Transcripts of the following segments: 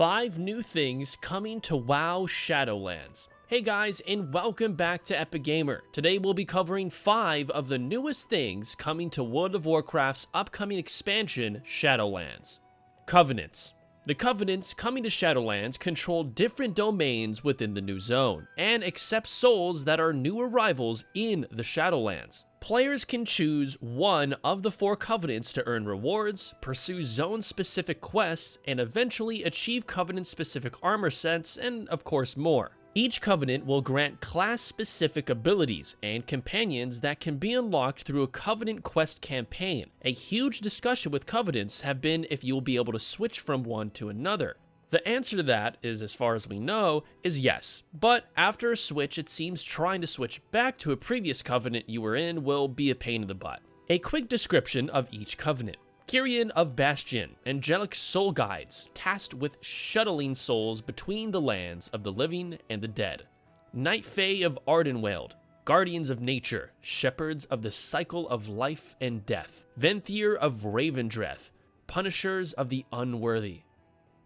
5 new things coming to WoW Shadowlands. Hey guys, and welcome back to Epic Gamer. Today we'll be covering 5 of the newest things coming to World of Warcraft's upcoming expansion, Shadowlands. Covenants. The Covenants coming to Shadowlands control different domains within the new zone, and accept souls that are new arrivals in the Shadowlands. Players can choose one of the 4 Covenants to earn rewards, pursue zone-specific quests, and eventually achieve Covenant-specific armor sets, and of course more. Each Covenant will grant class-specific abilities and companions that can be unlocked through a Covenant quest campaign. A huge discussion with Covenants have been if you will be able to switch from one to another. The answer to that is, as far as we know, is yes. But after a switch, it seems trying to switch back to a previous Covenant you were in will be a pain in the butt. A quick description of each Covenant. Kyrian of Bastion, angelic soul guides, tasked with shuttling souls between the lands of the living and the dead. Night Fae of Ardenweald, guardians of nature, shepherds of the cycle of life and death. Venthyr of Ravendreth, punishers of the unworthy.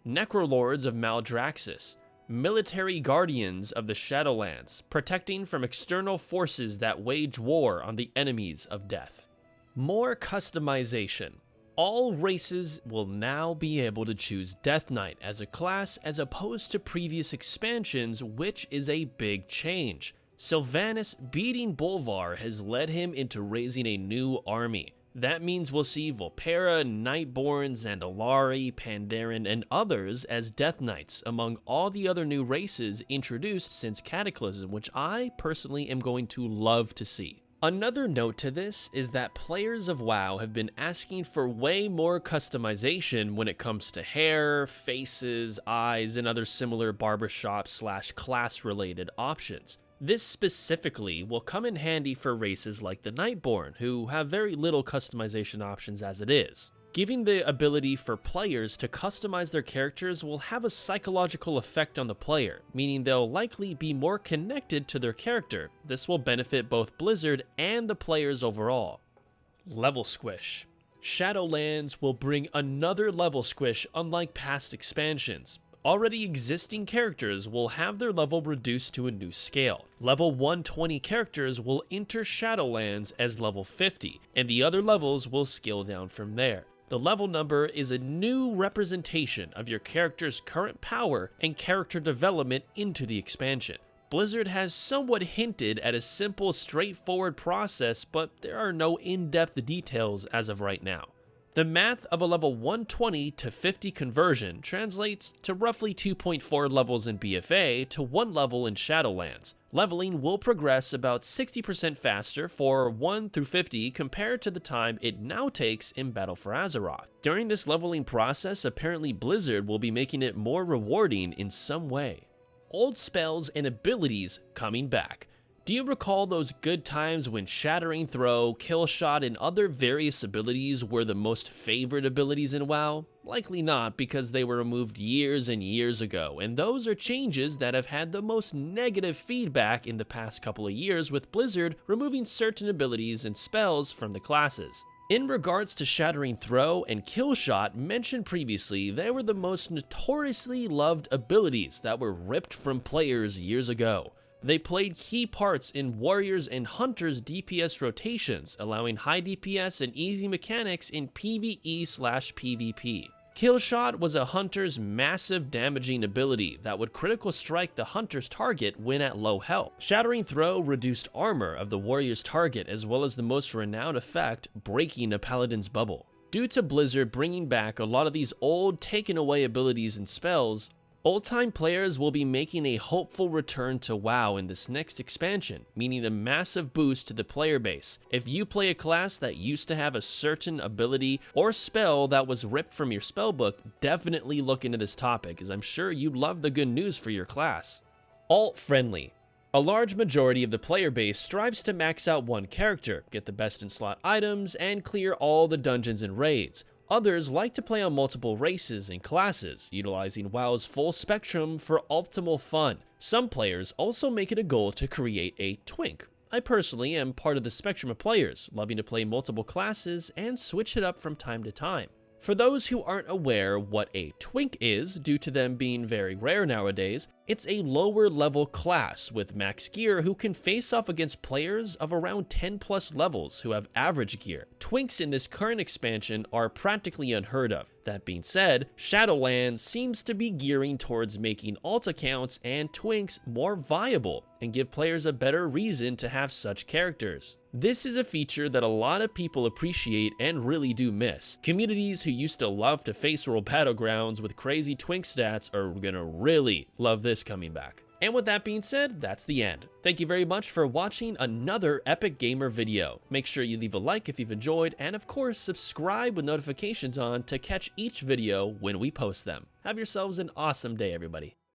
Necrolords of Maldraxxus, military guardians of the Shadowlands, protecting from external forces that wage war on the enemies of death. More customization. All races will now be able to choose Death Knight as a class as opposed to previous expansions, which is a big change. Sylvanas beating Bolvar has led him into raising a new army. That means we'll see Volpera, Nightborn, Zandalari, Pandaren, and others as Death Knights among all the other new races introduced since Cataclysm, which I personally am going to love to see. Another note to this is that players of WoW have been asking for way more customization when it comes to hair, faces, eyes, and other similar barbershop/class-related options. This specifically will come in handy for races like the Nightborn, who have very little customization options as it is. Giving the ability for players to customize their characters will have a psychological effect on the player, meaning they'll likely be more connected to their character. This will benefit both Blizzard and the players overall. Level Squish. Shadowlands will bring another level squish unlike past expansions. Already existing characters will have their level reduced to a new scale. Level 120 characters will enter Shadowlands as level 50, and the other levels will scale down from there. The level number is a new representation of your character's current power and character development into the expansion. Blizzard has somewhat hinted at a simple, straightforward process, but there are no in-depth details as of right now. The math of a level 120 to 50 conversion translates to roughly 2.4 levels in BFA to 1 level in Shadowlands. Leveling will progress about 60% faster for 1 through 50 compared to the time it now takes in Battle for Azeroth. During this leveling process, apparently Blizzard will be making it more rewarding in some way. Old spells and abilities coming back. Do you recall those good times when Shattering Throw, Killshot, and other various abilities were the most favorite abilities in WoW? Likely not, because they were removed years and years ago, and those are changes that have had the most negative feedback in the past couple of years, with Blizzard removing certain abilities and spells from the classes. In regards to Shattering Throw and Killshot mentioned previously, they were the most notoriously loved abilities that were ripped from players years ago. They played key parts in Warriors and Hunters DPS rotations, allowing high DPS and easy mechanics in PvE/PvP. Killshot was a Hunter's massive damaging ability that would critical strike the Hunter's target when at low health. Shattering Throw reduced armor of the Warrior's target, as well as the most renowned effect, breaking a Paladin's bubble. Due to Blizzard bringing back a lot of these old taken away abilities and spells, old-time players will be making a hopeful return to WoW in this next expansion, meaning a massive boost to the player base. If you play a class that used to have a certain ability or spell that was ripped from your spellbook, definitely look into this topic, as I'm sure you love the good news for your class. Alt-friendly. A large majority of the player base strives to max out one character, get the best in slot items, and clear all the dungeons and raids. Others like to play on multiple races and classes, utilizing WoW's full spectrum for optimal fun. Some players also make it a goal to create a Twink. I personally am part of the spectrum of players, loving to play multiple classes and switch it up from time to time. For those who aren't aware what a Twink is, due to them being very rare nowadays, it's a lower level class with max gear who can face off against players of around 10 plus levels who have average gear. Twinks in this current expansion are practically unheard of. That being said, Shadowlands seems to be gearing towards making alt accounts and Twinks more viable and give players a better reason to have such characters. This is a feature that a lot of people appreciate and really do miss. Communities who used to love to face roll battlegrounds with crazy Twink stats are gonna really love this coming back. And with that being said, that's the end. Thank you very much for watching another Epic Gamer video. Make sure you leave a like if you've enjoyed, and of course subscribe with notifications on to catch each video when we post them. Have yourselves an awesome day, everybody.